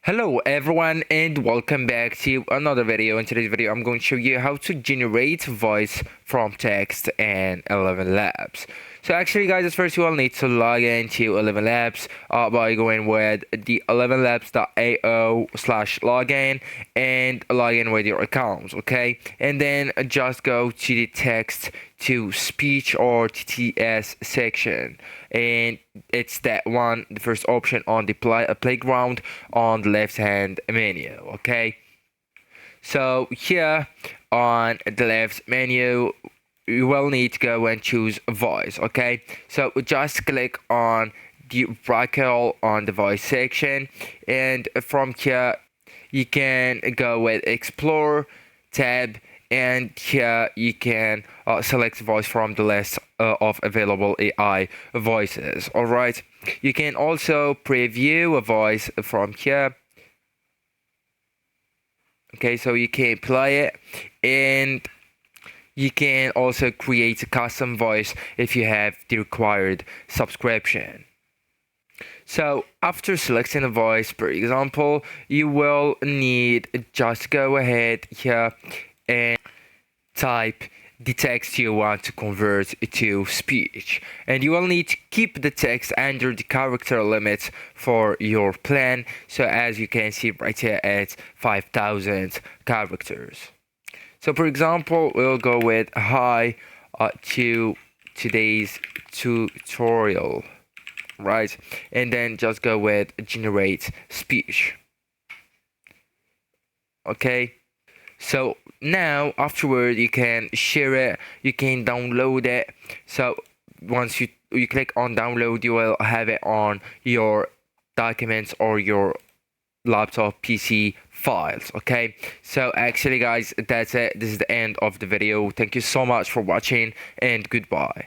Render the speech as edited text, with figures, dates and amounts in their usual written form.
Hello everyone and welcome back to another video. In today's video I'm going to show you how to generate voice from text in ElevenLabs. So actually guys, first you will need to log into ElevenLabs by going with the elevenlabs.io/login and log in with your accounts, okay? And then just go to the text to speech or TTS section, and it's that one, the first option on the playground on the left hand menu, okay? So here on the left menu you will need to go and choose voice, okay? So just click on the bracket on the voice section, and from here you can go with explore tab, and here you can select voice from the list of available AI voices. All right, you can also preview a voice from here. Okay, so you can play it, and you can also create a custom voice if you have the required subscription. So after selecting a voice, for example, you will need just go ahead here and type the text you want to convert to speech, and you will need to keep the text under the character limit for your plan. So as you can see right here, it's 5,000 characters. So for example, we'll go with hi to today's tutorial, right? And then just go with generate speech. Okay, so now afterward you can share it, you can download it. So once you click on download, you will have it on your documents or your laptop PC files. Okay, so actually guys, that's it. This is the end of the video. Thank you so much for watching and goodbye.